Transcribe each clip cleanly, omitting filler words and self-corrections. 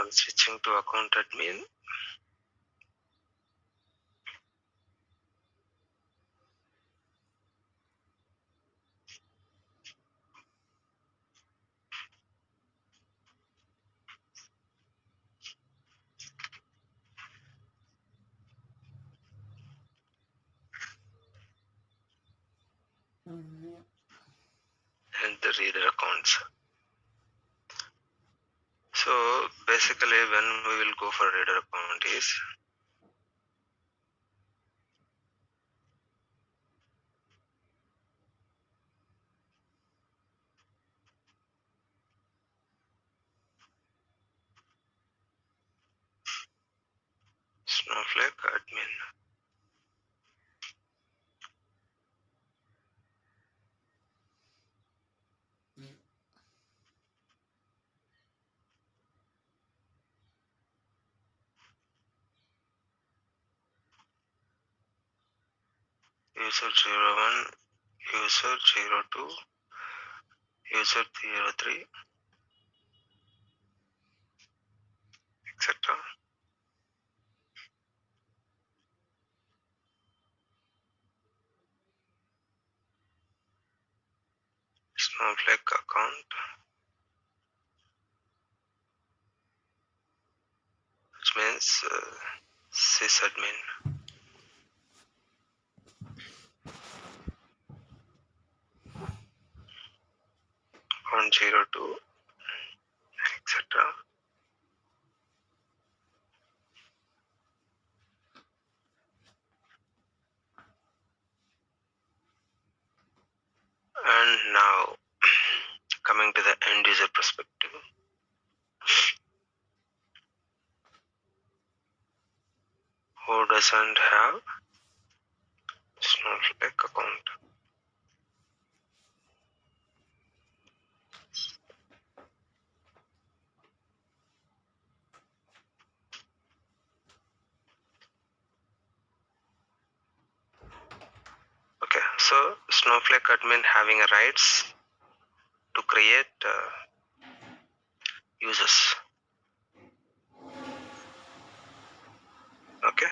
I'm switching to account admin. And the reader accounts. So basically when we will go for reader account is Snowflake admin. User 01, user 02, user 03, etc. Snowflake account, which means sysadmin. Account 02, etc. And now coming to the end user perspective. Who doesn't have Snowflake account? Okay, so Snowflake admin having a rights to create users. Okay,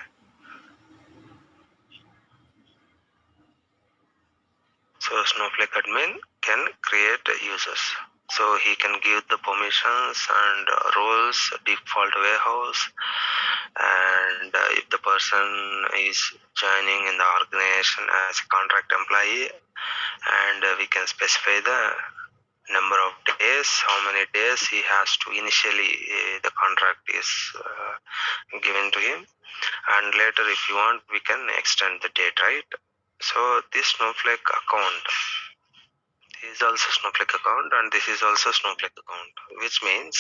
so Snowflake admin can create users. So he can give the permissions and roles, default warehouse, and if the person is joining in the organization as a contract employee, and we can specify the number of days, how many days he has to initially the contract is given to him, and later if you want we can extend the date, right? So this Snowflake account is also Snowflake account and this is also Snowflake account, which means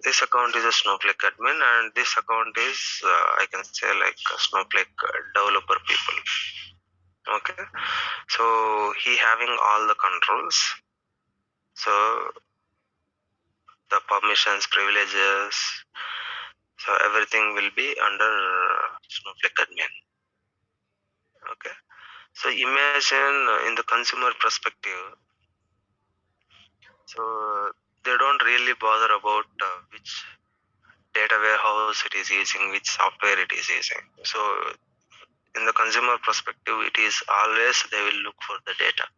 this account is a Snowflake admin and this account is I can say like a Snowflake developer people. Okay, so he having all the controls, so the permissions, privileges, so everything will be under Snowflake admin. Okay, so imagine in the consumer perspective, so they don't really bother about which data warehouse it is using, which software it is using. So in the consumer perspective, it is always they will look for the data.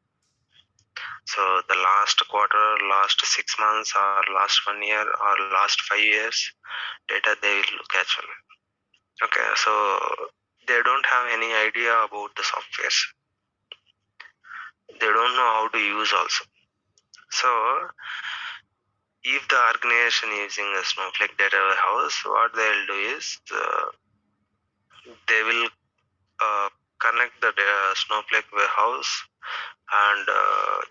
So the last quarter, last 6 months, or last 1 year, or last 5 years data they will look actually. Okay, so they don't have any idea about the softwares. They don't know how to use also. So if the organization using a Snowflake data warehouse, what they'll do is they will connect the Snowflake warehouse, and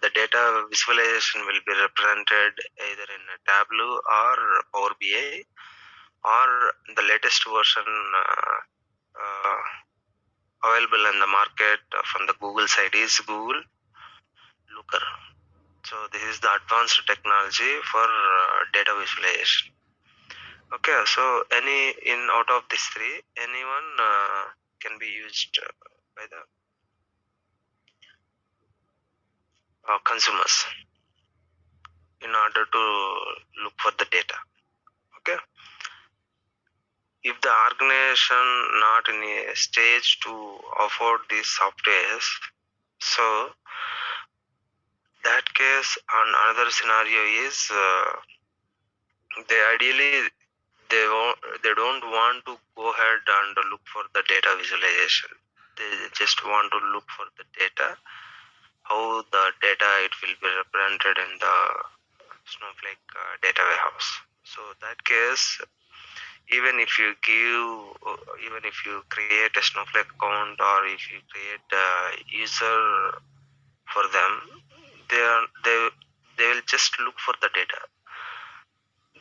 the data visualization will be represented either in a Tableau or Power BI, or the latest version available in the market from the Google side is Google Looker. So this is the advanced technology for data visualization. Okay, so any in out of these three, anyone can be used by the consumers in order to look for the data. Okay. If the organization not in a stage to afford these softwares, so that case on another scenario is they ideally they don't want to go ahead and look for the data visualization. They just want to look for the data, how the data it will be represented in the Snowflake data warehouse. So that case, even if you even if you create a Snowflake account or if you create a user for them, they will just look for the data.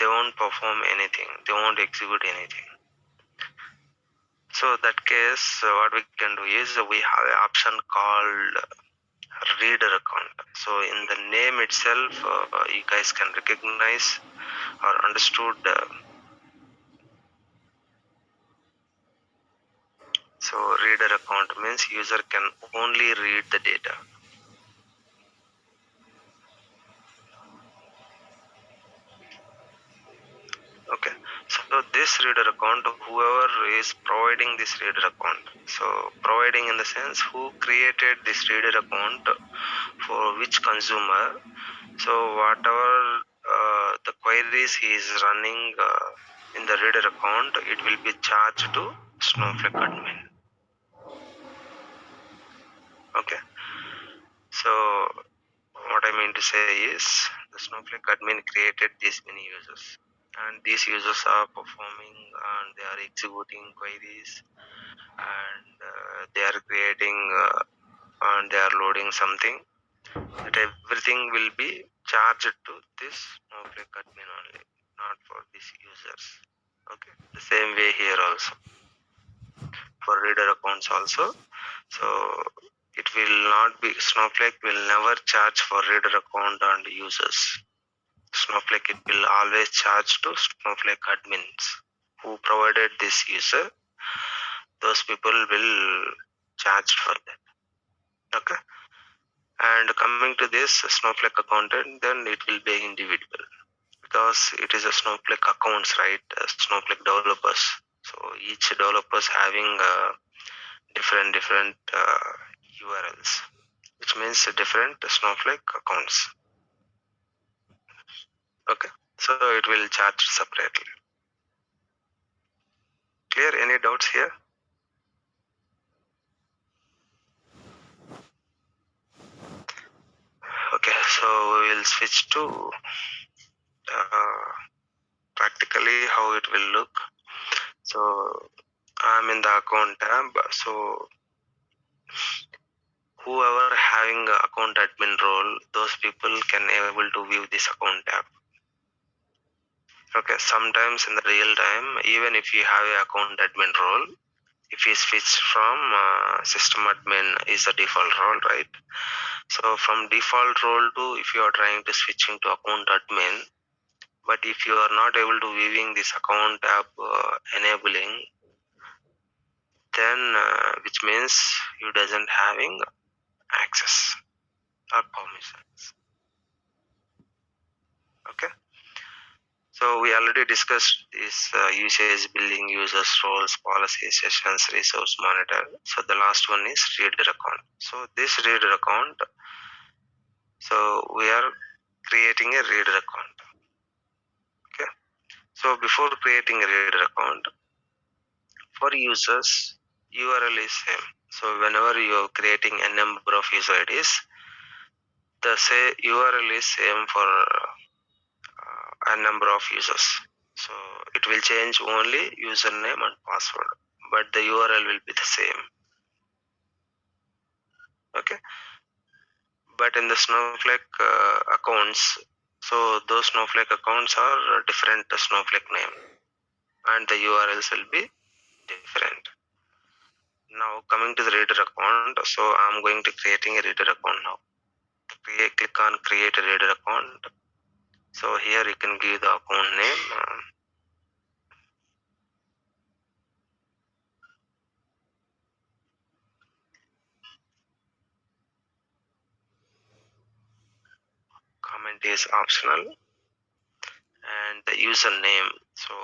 They won't perform anything. They won't execute anything. So that case, what we can do is we have an option called reader account. So in the name itself, you guys can recognize or understood. So reader account means user can only read the data. Okay. So this reader account, whoever is providing this reader account. So providing in the sense who created this reader account for which consumer. So whatever the queries he is running in the reader account, it will be charged to Snowflake admin. Okay. So what I mean to say is the Snowflake admin created these many users, and these users are performing and they are executing queries, and they are creating and they are loading something. That everything will be charged to this Snowflake admin only, not for these users. Okay. The same way here also for reader accounts also. So it will not be Snowflake will never charge for reader account and users. Snowflake it will always charge to Snowflake admins who provided this user. Those people will charge for that. Okay. And coming to this Snowflake accountant, then it will be individual because it is a Snowflake accounts, right? Snowflake developers. So each developers having different URLs, which means different Snowflake accounts. Okay, so it will charge separately. Clear? Any doubts here? Okay, so we will switch to practically how it will look. So I'm in the account tab. So whoever having a account admin role, those people can able to view this account tab. Okay, sometimes in the real time, even if you have a account admin role, if you switch from system admin is the default role, right? So from default role to if you are trying to switching to account admin, but if you are not able to viewing this account tab enabling, then which means you doesn't having access or permissions. Okay. So we already discussed this usage, billing, users, roles, policy, sessions, resource monitor. So the last one is reader account. So this reader account, so we are creating a reader account. Okay. So before creating a reader account, for users, URL is same. So whenever you are creating a number of user IDs, the say URL is same for a number of users. So it will change only username and password, but the URL will be the same. Okay. But in the Snowflake accounts, so those Snowflake accounts are different Snowflake name, and the URLs will be different. Now coming to the reader account, so I'm going to creating a reader account now. Click on create a reader account. So here you can give the account name. Comment is optional, and the username. So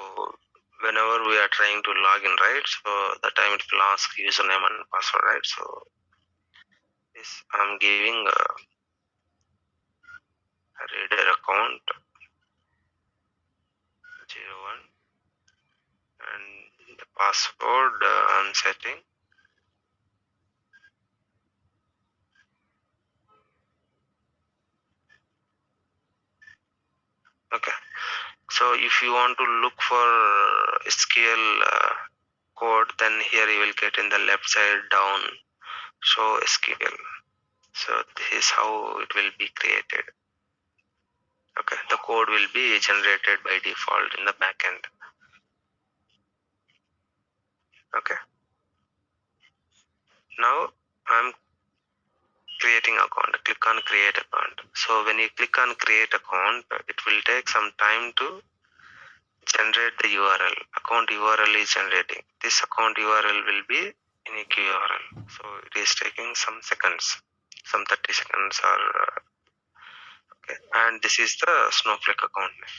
whenever we are trying to log in, right, so the time it will ask username and password, right? So this I'm giving a reader account 01, and the password I'm setting. Okay, so if you want to look for SQL code, then here you will get in the left side down, show SQL. So this is how it will be created. Okay, the code will be generated by default in the backend. Okay, now I'm creating account. Click on create account. So when you click on create account, it will take some time to generate the URL. Account URL is generating. This account URL will be unique URL. So it is taking some seconds, some 30 seconds or okay. And this is the Snowflake account name.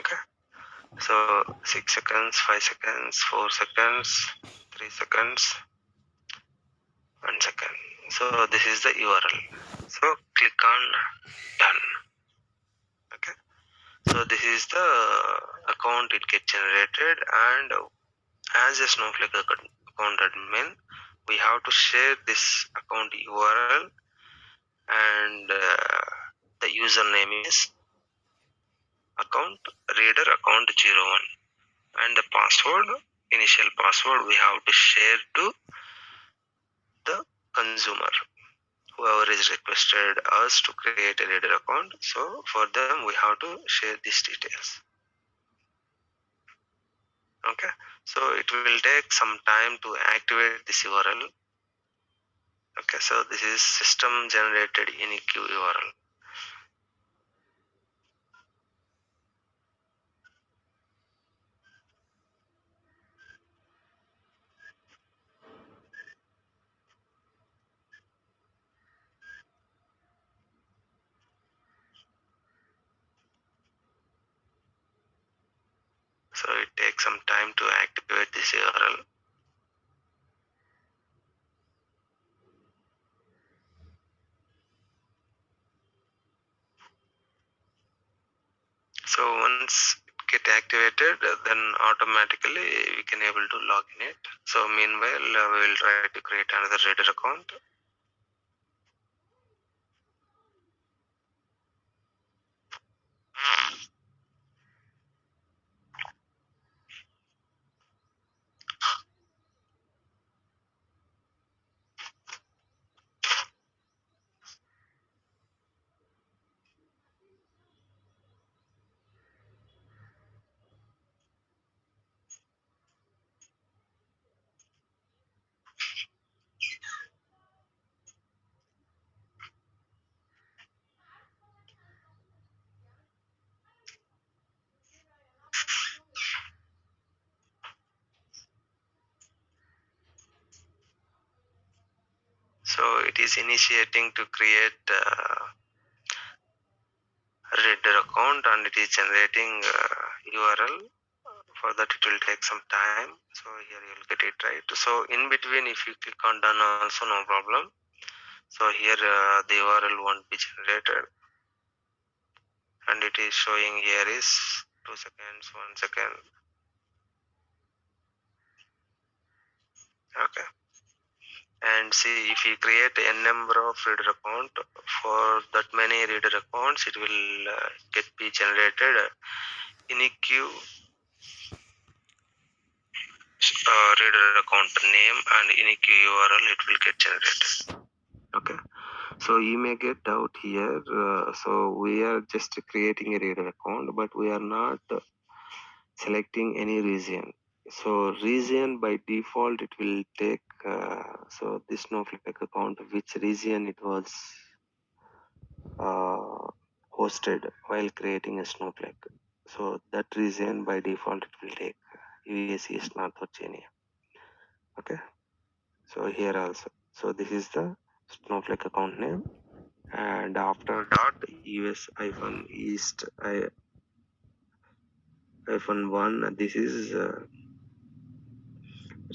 Okay. So 6 seconds, 5 seconds, 4 seconds, 3 seconds, 1 second. So this is the URL. So click on done. Okay. So this is the account it gets generated, and as a Snowflake account admin, we have to share this account URL, and the username is account reader account 01, and the password, initial password, we have to share to the consumer, whoever is requested us to create a reader account. So for them we have to share these details. Okay, so it will take some time to activate this URL. Okay, so this is system generated unique URL. So it takes some time to activate this URL. So once it get activated, then automatically we can able to log in it. So meanwhile, we will try to create another reader account. So it is initiating to create a reader account, and it is generating URL. For that it will take some time. So here you will get it right. So in between, if you click on done also, no problem. So here the URL won't be generated, and it is showing here is 2 seconds, 1 second. Okay, and see, if you create a number of reader account, for that many reader accounts, it will get be generated unique reader account name and unique URL. It will get generated. Okay, so you may get doubt here. So we are just creating a reader account, but we are not selecting any region. So region by default it will take so this Snowflake account, which region it was hosted while creating a Snowflake. So that region by default it will take US East North Virginia. Okay, so here also, so this is the Snowflake account name, and after dot US hyphen East -1, this is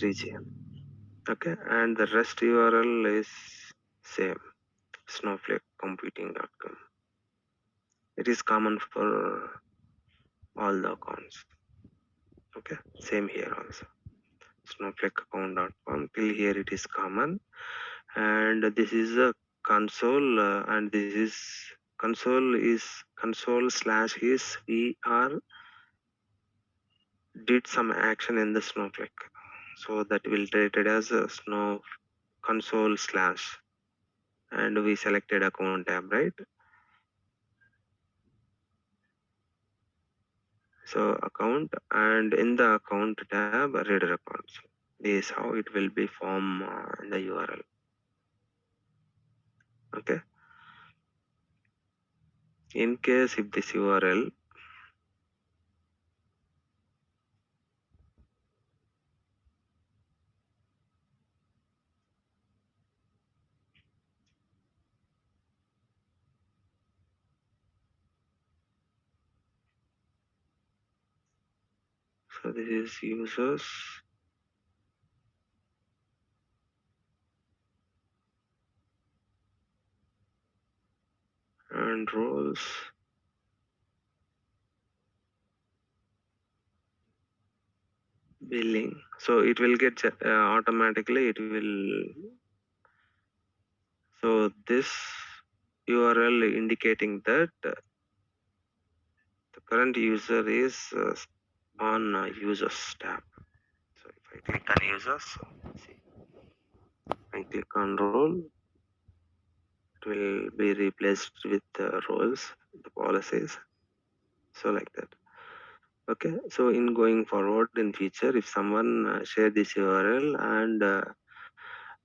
region. Okay, and the rest URL is same, snowflake-computing.com. It is common for all the accounts. Okay, same here also. Snowflakeaccount.com, till here it is common, and this is a console, and this is console is we are did some action in the Snowflake, so that will treated as a snow console slash, and we selected account tab, right? So account, and in the account tab reader accounts. This is how it will be form in the URL. Okay, in case if this URL, so this is users and roles, billing. So it will get automatically, it will, so this URL indicating that the current user is on users tab. So if I click on users, see, I click on role, it will be replaced with roles, the policies. So like that. Okay, so in going forward in future, if someone share this URL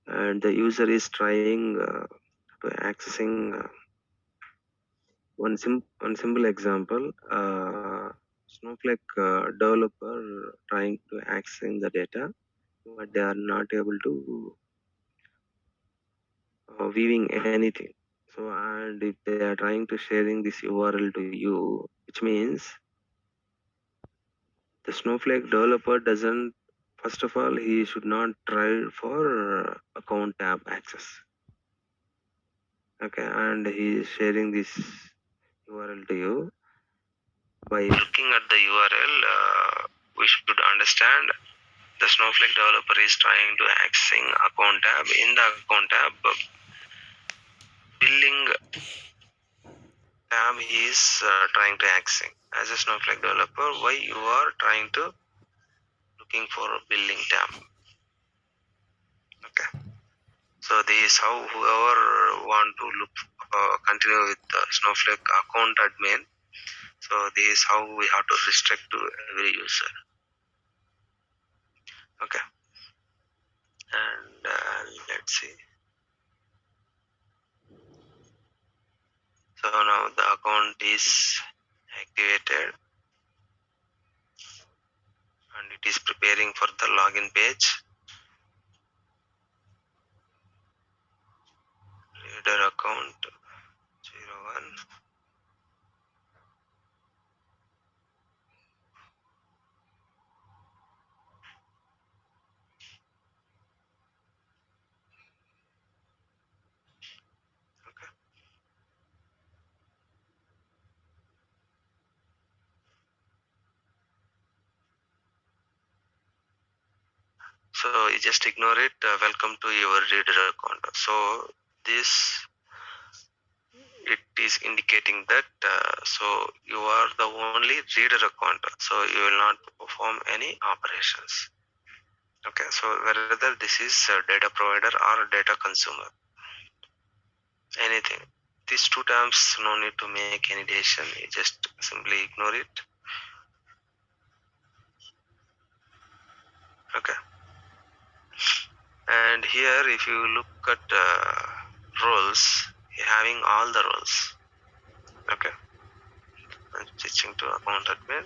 and the user is trying to accessing one simple example, Snowflake developer trying to accessing the data, but they are not able to viewing anything. So, and if they are trying to sharing this URL to you, which means the Snowflake developer doesn't, first of all, he should not try for account tab access. Okay, and he is sharing this URL to you. By looking at the URL, we should understand the Snowflake developer is trying to accessing account tab. In the account tab, billing tab is trying to accessing. As a Snowflake developer, why you are trying to looking for a billing tab? Okay. So this is how whoever want to look continue with the Snowflake account admin. So this is how we have to restrict to every user. Okay. And let's see. So now the account is activated and it is preparing for the login page. Reader account 01. Okay. So you just ignore it. Welcome to your reader account. So this, it is indicating that so you are the only reader account, so you will not perform any operations. Okay, so whether this is a data provider or a data consumer, anything, these two terms, no need to make any decision, you just simply ignore it. Okay, and here if you look at roles, you're having all the roles. Okay, I'm switching to account admin.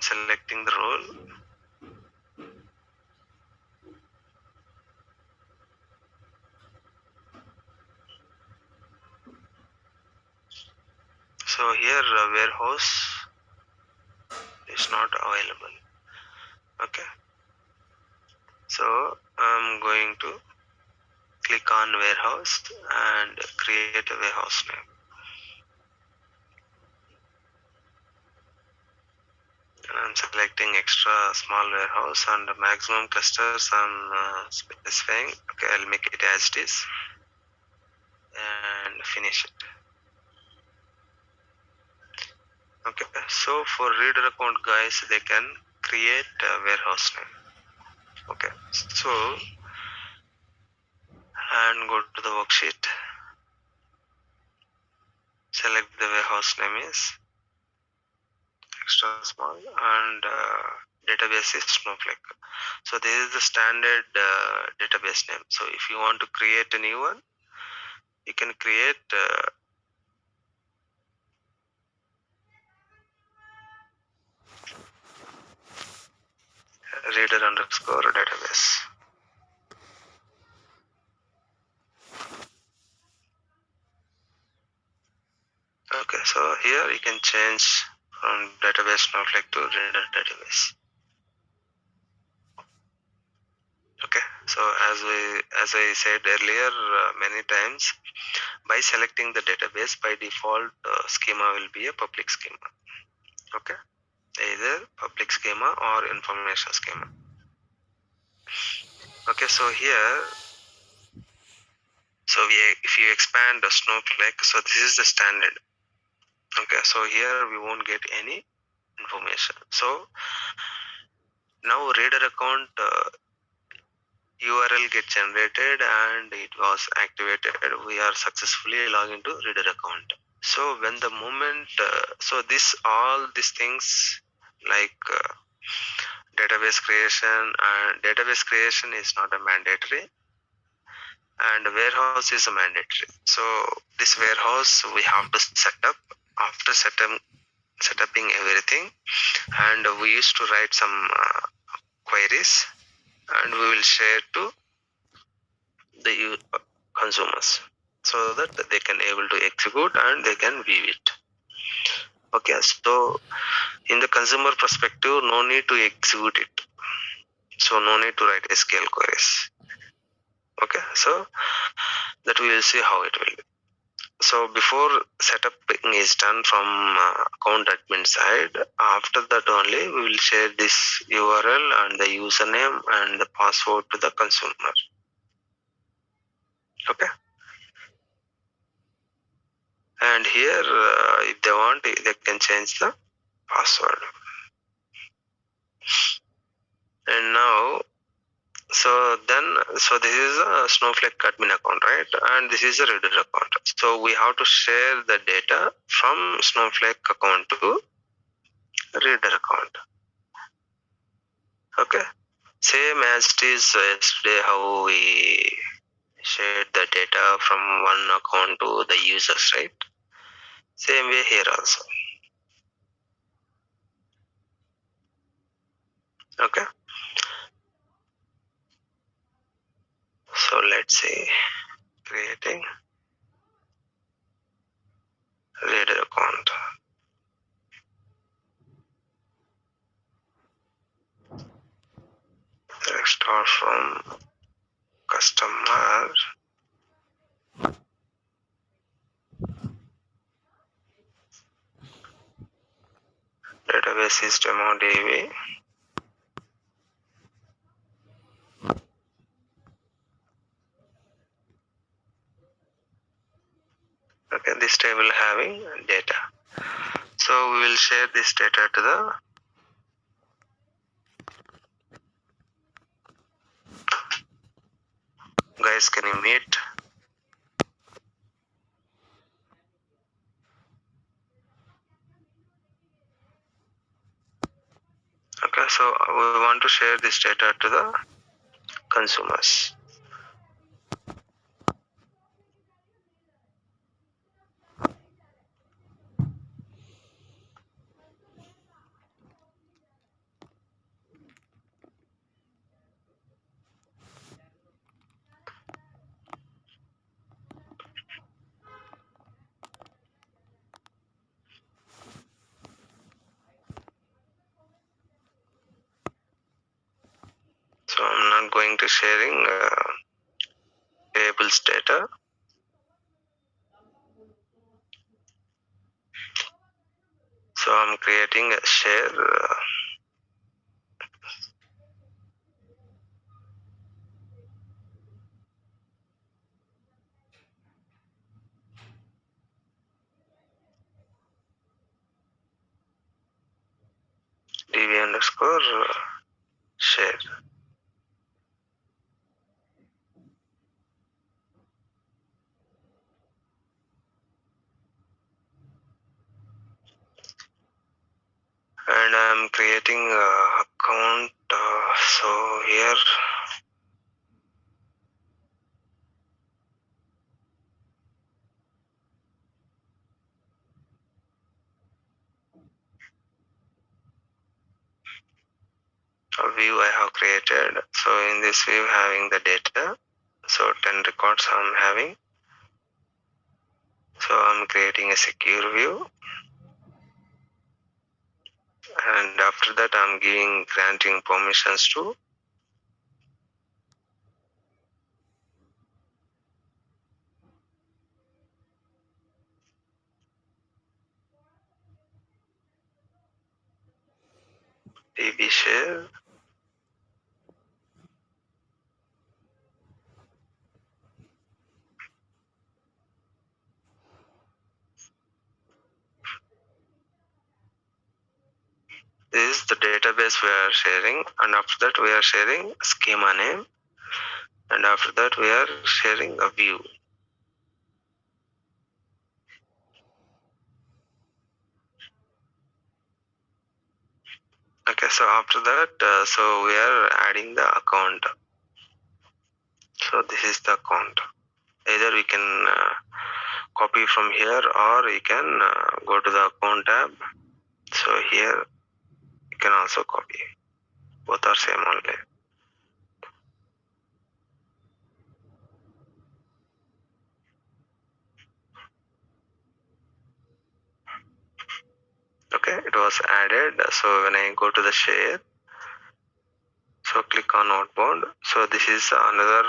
I'm selecting the role. So here warehouse is not available. Okay, so I'm going to click on warehouse and create a warehouse name. And I'm selecting extra small warehouse and the maximum clusters I'm specifying. Okay, I'll make it as it is and finish it. Okay, so for reader account guys, they can create a warehouse name. Okay, so and go to the worksheet, select the warehouse name is extra small and database is Snowflake. So this is the standard database name. So if you want to create a new one, you can create reader underscore database. Okay, so here you can change from database Snowflake to reader database. Okay, so as I said earlier many times, by selecting the database, by default schema will be a public schema. Okay, either public schema or information schema. Okay, so here, so if you expand the Snowflake, so this is the standard. Okay, so here we won't get any information. So now reader account URL get generated and it was activated. We are successfully logged into reader account. So when the moment, so this all these things like database creation is not a mandatory, and warehouse is a mandatory. So this warehouse we have to set up after setting everything, and we used to write some queries and we will share to the consumers so that they can able to execute and they can view it. Okay, so in the consumer perspective, no need to execute it, so no need to write SQL queries. Okay, so that we will see how it will be. So before setup is done from account admin side, after that only we will share this URL and the username and the password to the consumer. Okay, and here if they want, they can change the password. And now, so this is a Snowflake admin account, right? And this is a reader account. So we have to share the data from Snowflake account to reader account. Okay, same as it is yesterday how we shared the data from one account to the users, right? Same way here also. Okay, so let's see, creating reader account. Let's start from customer. Database is DemoDB. Okay, this table having data. So we will share this data to the guys. Can you meet? Okay, so we want to share this data to the consumers. I'm going to sharing tables data. So I'm creating a share. db_share. And I'm creating a account. So here a view I have created. So in this view having the data. So 10 records I'm having. So I'm creating a secure view. And after that I'm granting permissions to db_share. This is the database we are sharing, and after that we are sharing schema name, and after that we are sharing a view. Okay, so after that, so we are adding the account. So this is the account. Either we can copy from here, or you can go to the account tab. So here you can also copy. Both are same only. Okay, it was added. So when I go to the share, so click on outbound. So this is another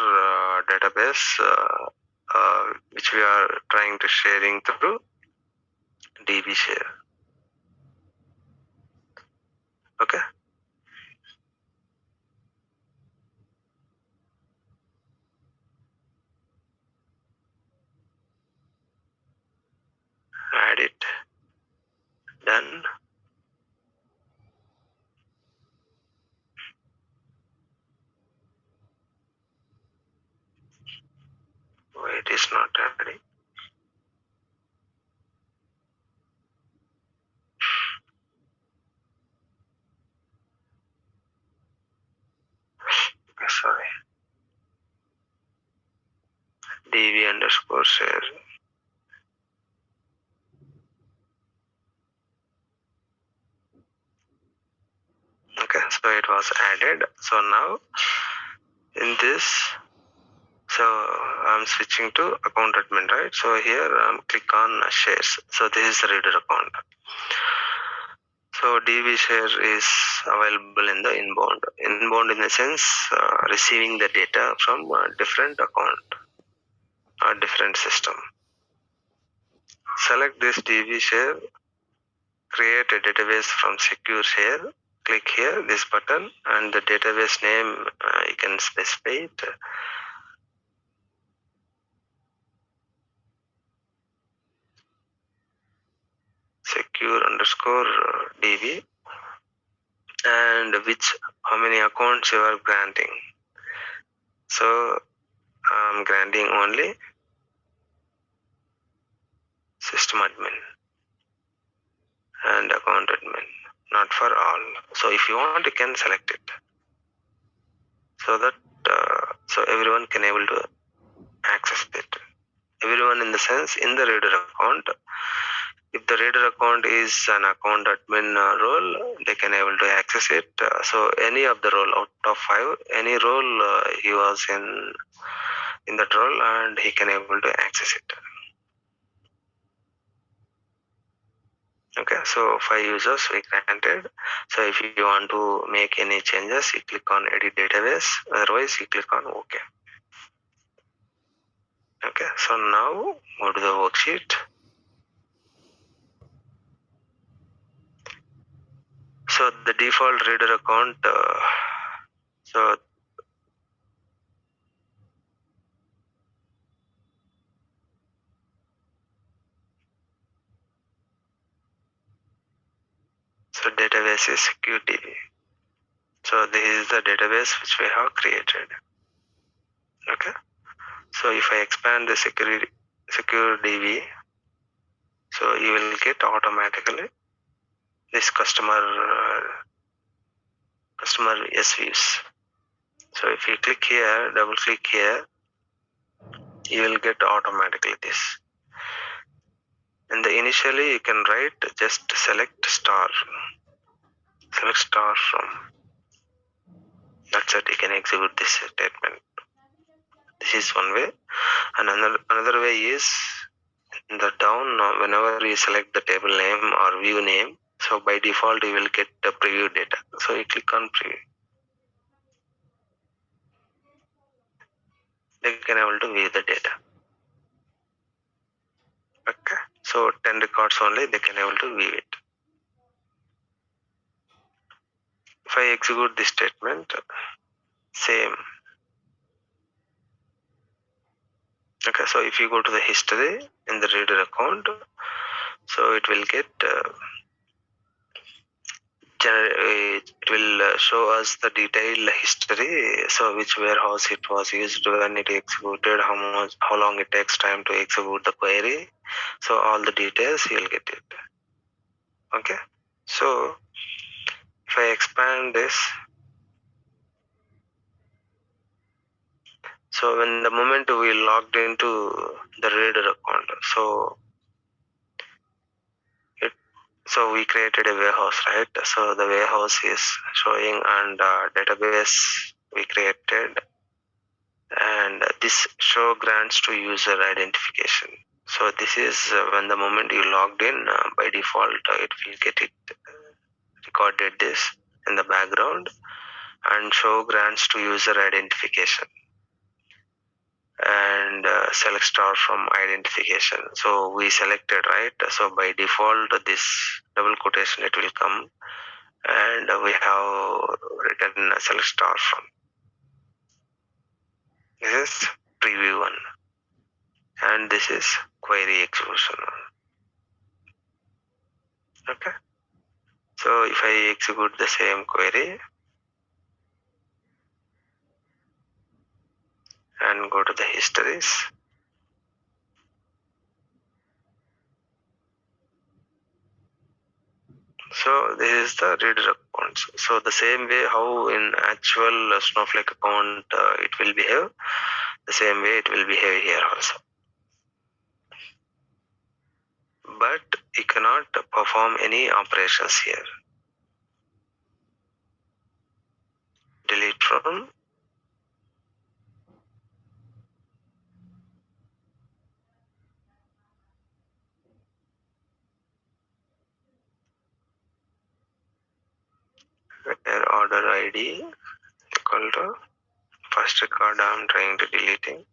database which we are trying to sharing through db_share. Okay, add it. Done. Why it is not adding? Okay, sorry. db_share. Okay, so it was added. So now in this, so I'm switching to account admin, right? So here click on shares. So this is the reader account. So db_share is available in the inbound. Inbound in the sense receiving the data from a different account or different system. Select this db_share, create a database from secure share. Click here, this button, and the database name you can specify it. secure_db, and how many accounts you are granting. So I'm granting only system admin and account admin, not for all. So if you want, you can select it, so that so everyone can able to access it. Everyone in the sense in the reader account. If the reader account is an account admin role, they can able to access it. So any of the role out of 5, any role he was in that role, and he can able to access it. Okay, so 5 users we granted. So if you want to make any changes, you click on edit database, otherwise you click on OK. Okay, so now go to the worksheet. So the default reader account, so database is security. So this is the database which we have created. Okay, so if I expand the secure DB, so you will get automatically this customer SVs. So if you click here, double click here, you will get automatically this. And initially you can write just select star from. That's it. You can execute this statement. This is one way. And another way is in the down. Whenever you select the table name or view name, so by default you will get the preview data. So you click on preview. They can able to view the data. Okay. So 10 records only they can able to view it. If I execute this statement, same. Okay, so if you go to the history in the reader account, so it will get it will show us the detailed history. So which warehouse it was used, when it executed, how long it takes time to execute the query. So all the details you'll get it. Okay, so if I expand this, so when the moment we logged into the reader account, so we created a warehouse, right? So the warehouse is showing, and database we created, and this show grants to user identification. So this is when the moment you logged in, by default it will get it recorded this in the background, and show grants to user identification, and select star from identification. So we selected, right? So by default this double quotation it will come, and we have written select star from. This is preview one, and this is query execution one. Okay, so if I execute the same query and go to the histories, so this is the reader accounts. So the same way how in actual Snowflake account it will behave, the same way it will behave here also. But you cannot perform any operations here. Delete from, where order ID equal to first record I'm trying to deleting.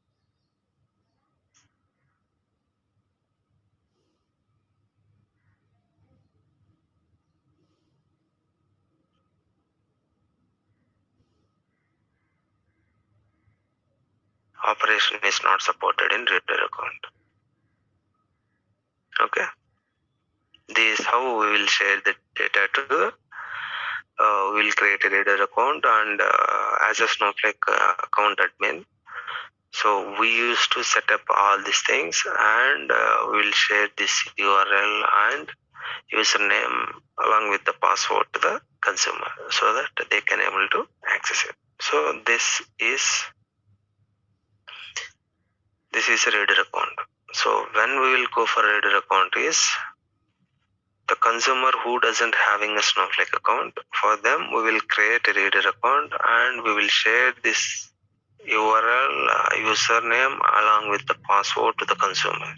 Operation is not supported in reader account. Okay, this is how we will share the data to the we will create a reader account, and as a Snowflake account admin, so we used to set up all these things, and we will share this URL and username along with the password to the consumer, so that they can able to access it. So this is a reader account. So when we will go for a reader account is the consumer who doesn't having a Snowflake account. For them we will create a reader account, and we will share this URL username along with the password to the consumer,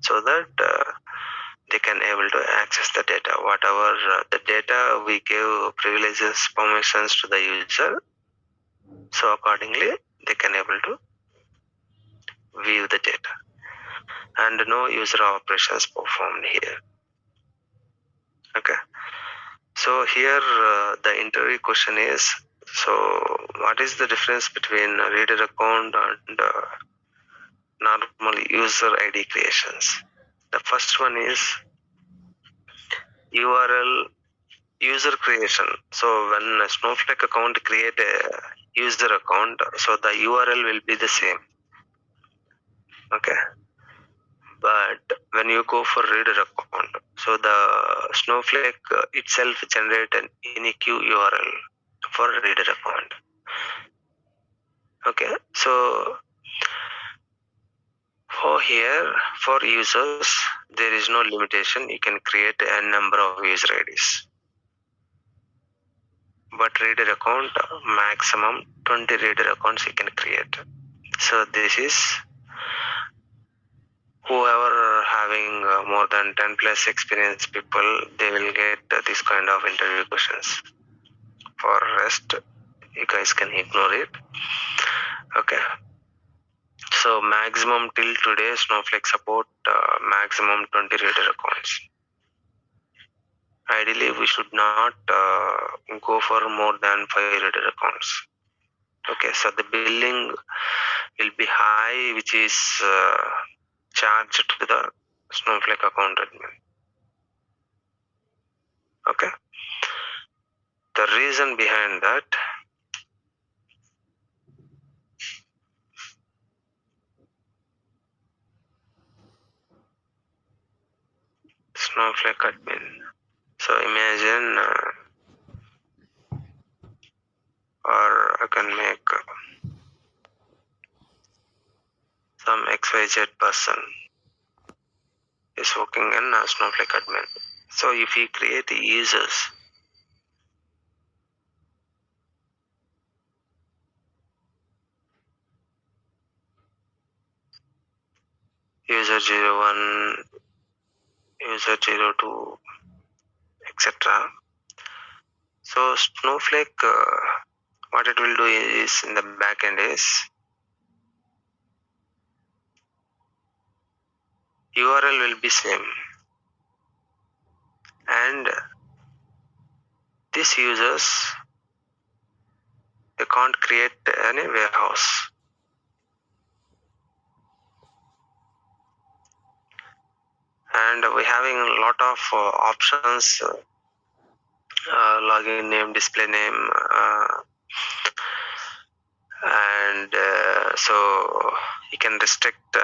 so that they can able to access the data. Whatever the data we give privileges, permissions to the user, so accordingly they can able to view the data, and no user operations performed here. Okay, so here the interview question is, so what is the difference between a reader account and normal user ID creations? The first one is URL user creation. So when a Snowflake account create a user account, so the URL will be the same. Okay, but when you go for reader account, so the Snowflake itself generate an unique URL for reader account. Okay, so for here, for users, there is no limitation. You can create a number of user IDs. But reader account, maximum 20 reader accounts you can create. So this is whoever having more than 10 plus experience people, they will get this kind of interview questions. For rest, you guys can ignore it. Okay. So maximum till today, Snowflake support maximum 20 reader accounts. Ideally, we should not go for more than 5 reader accounts. Okay, so the billing will be high, which is charged to the Snowflake account admin. Okay, the reason behind that, Snowflake admin. So imagine, or I can make some XYZ person is working in Snowflake admin. So if we create users, user 01, user 02, etc. So Snowflake, what it will do is in the backend is URL will be same, and these users, they can't create any warehouse. And we having a lot of options, login name, display name, and so you can restrict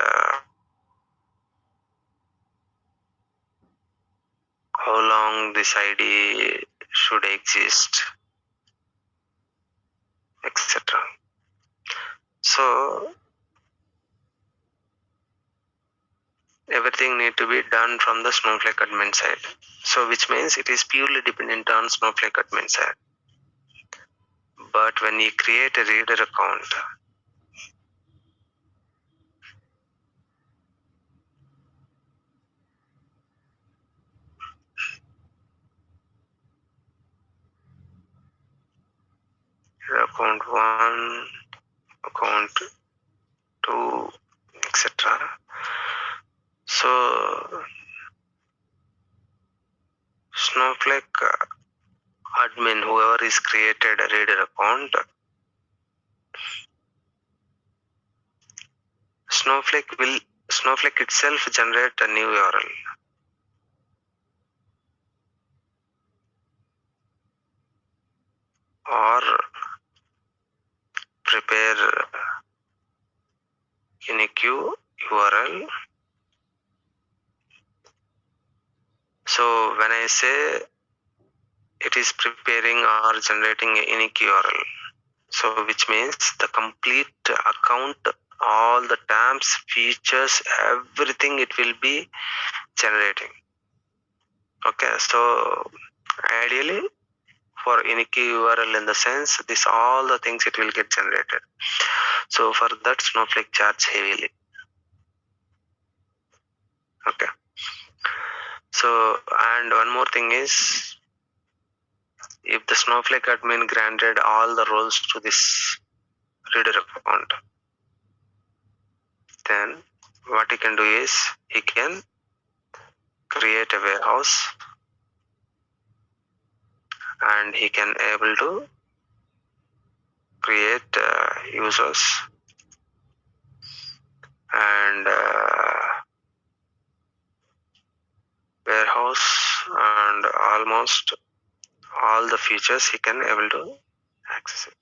how long this ID should exist, etc. So everything need to be done from the Snowflake admin side. So which means it is purely dependent on Snowflake admin side. But when you create a reader account, account 1, account 2, etc. So Snowflake admin, whoever is created a reader account, Snowflake itself generate a new URL, or prepare unique URL. So when I say it is preparing or generating a unique URL, so which means the complete account, all the tabs, features, everything it will be generating. Okay, so ideally for unique URL, in the sense this all the things it will get generated. So for that Snowflake charge heavily. Okay, So, and one more thing is, if the Snowflake admin granted all the roles to this reader account, then what he can do is he can create a warehouse, and he can able to create users and warehouse, and almost all the features he can able to access it.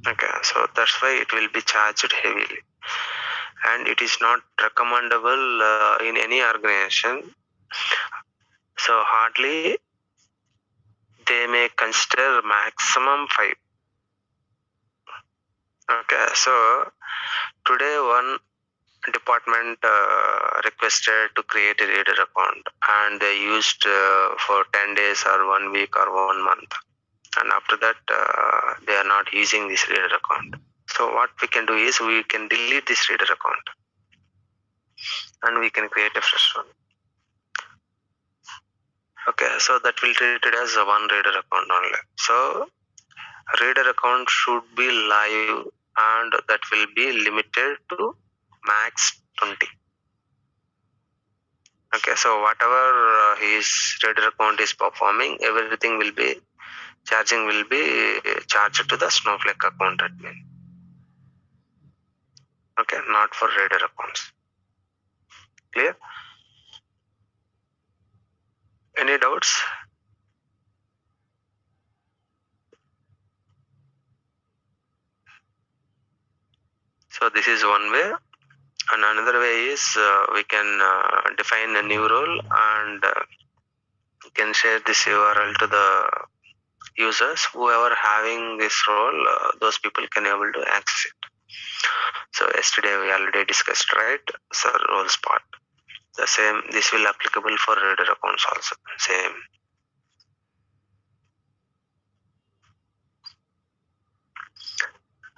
Okay, so that's why it will be charged heavily, and it is not recommendable in any organization. So hardly they may consider maximum 5. Okay, so today one department requested to create a reader account, and they used for 10 days or 1 week or 1 month, and after that they are not using this reader account. So what we can do is we can delete this reader account and we can create a fresh one. Okay, so that will treat it as a one reader account only. So reader account should be live, and that will be limited to max 20. Okay, so whatever his reader account is performing, everything will be charged to the Snowflake account admin. Okay, not for reader accounts. Clear? Any doubts? So this is one way, and another way is we can define a new role, and can share this URL to the users. Whoever having this role, those people can able to access it. So yesterday we already discussed, right? So roles part. The same, this will applicable for reader accounts also. Same.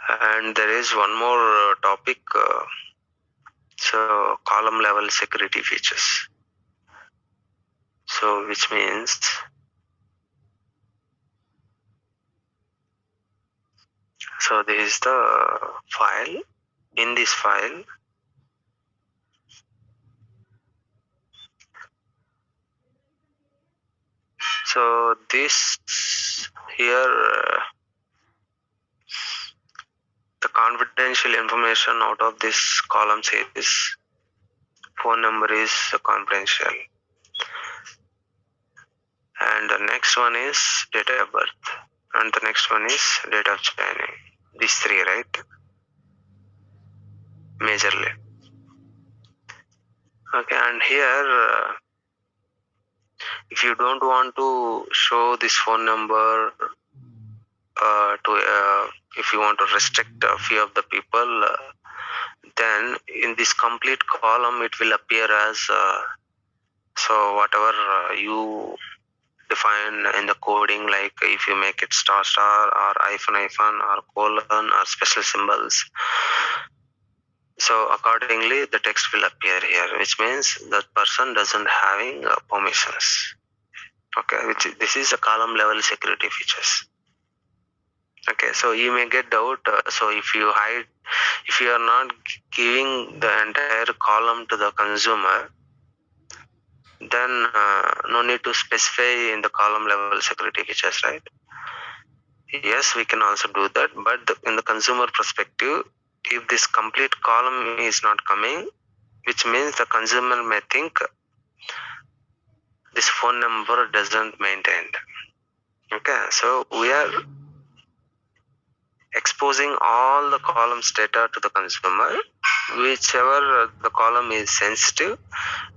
And there is one more topic. So column level security features. So which means, so this is the file. In this file, so this here the confidential information out of this column is phone number is confidential, and the next one is date of birth, and the next one is date of joining. These three, right? Majorly. Okay, and here if you don't want to show this phone number to if you want to restrict a few of the people, then in this complete column it will appear as so whatever you define in the coding, like if you make it star star or hyphen or colon or special symbols, so accordingly the text will appear here, which means that person doesn't having permissions. Okay, which this is a column level security features. Okay, so you may get doubt. So if you hide, if you are not giving the entire column to the consumer, then no need to specify in the column level security features, right? Yes, we can also do that, but in the consumer perspective, if this complete column is not coming, which means the consumer may think this phone number doesn't maintain. Okay, so we are exposing all the columns data to the consumer. Whichever the column is sensitive,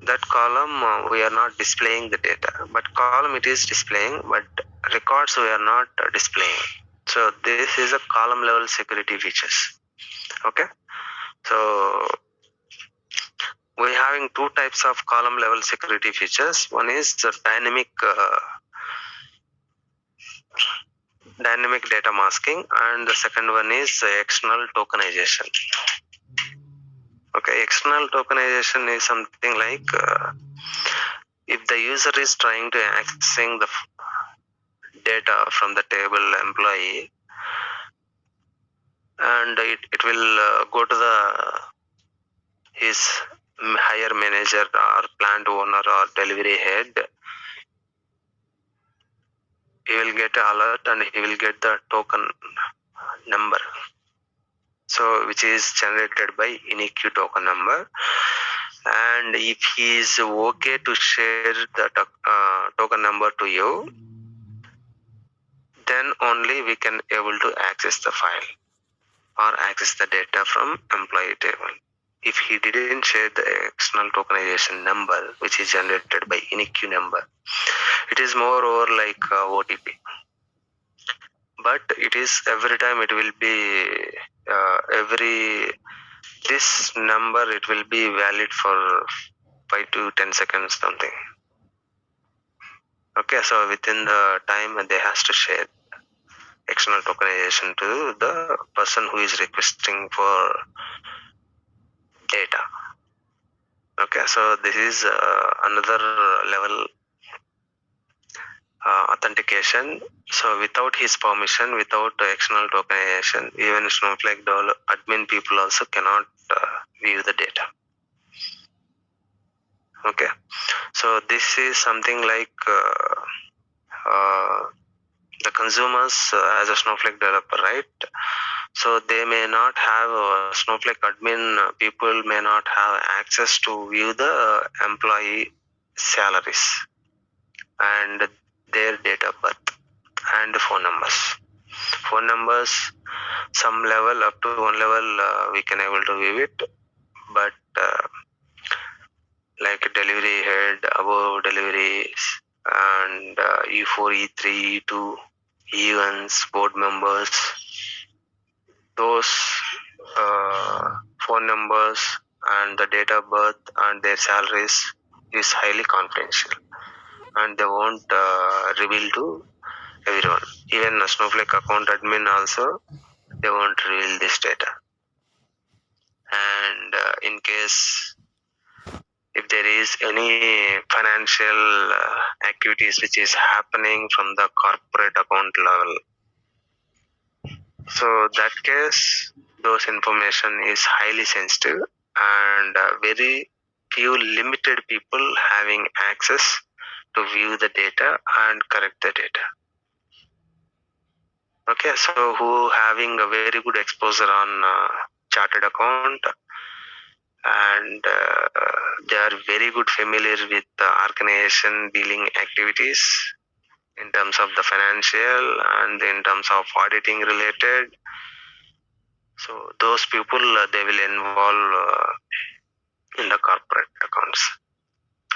that column we are not displaying the data, but column it is displaying, but records we are not displaying. So this is a column level security features. Okay, so we having two types of column level security features. One is the dynamic data masking, and the second one is external tokenization. Okay, external tokenization is something like if the user is trying to accessing the data from the table employee, and it will go to the his higher manager or plant owner or delivery head. He will get an alert and he will get the token number, so which is generated by unique token number. And if he is okay to share the token number to you, then only we can able to access the file or access the data from employee table. If he didn't share the external tokenization number, which is generated by unique number, it is more or like OTP. But it is every time it will be every this number it will be valid for 5 to 10 seconds something. Okay, so within the time they has to share external tokenization to the person who is requesting for data. Okay, so this is another level authentication. So without his permission, without external tokenization, even Snowflake admin people also cannot view the data. Okay, so this is something like the consumers as a Snowflake developer, right? So they may not have Snowflake admin people may not have access to view the employee salaries and their date of birth and phone numbers. Phone numbers, some level up to one level we can able to view it, but like delivery head, above deliveries, and E4, E3, E2, events, board members, those phone numbers and the date of birth and their salaries is highly confidential, and they won't reveal to everyone. Even a Snowflake account admin also, they won't reveal this data. And in case if there is any financial activities which is happening from the corporate account level, so that case those information is highly sensitive, and very few limited people having access to view the data and correct the data. Okay, so who having a very good exposure on chartered account, and they are very good familiar with the organization dealing activities in terms of the financial and in terms of auditing related. So those people they will involve in the corporate accounts.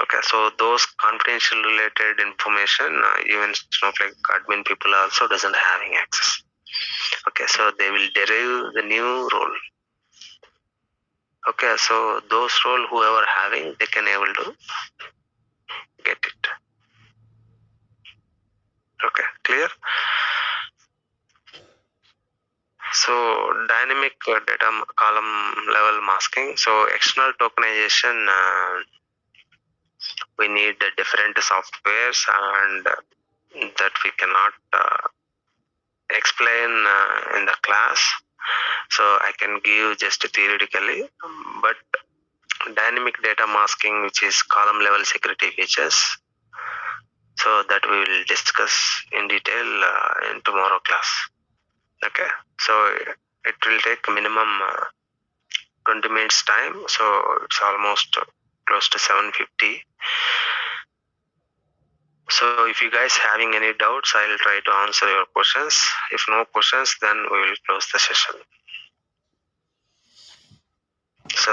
Okay, so those confidential related information, even Snowflake admin people also doesn't having access. Okay, so they will derive the new role. Okay, so those role whoever having, they can able to get it. Okay, clear? So dynamic data column level masking. So external tokenization, we need different softwares, and that we cannot explain in the class. So I can give just theoretically, but dynamic data masking, which is column level security features, so that we will discuss in detail in tomorrow class. Okay, so it will take minimum 20 minutes time, so it's almost close to 7:50. So if you guys having any doubts, I'll try to answer your questions. If no questions, then we will close the session. So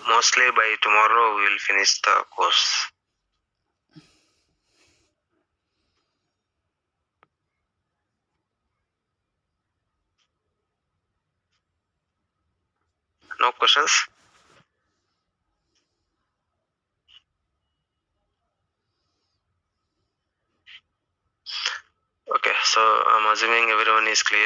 mostly by tomorrow we will finish the course. No questions? Okay, so I'm assuming everyone is clear.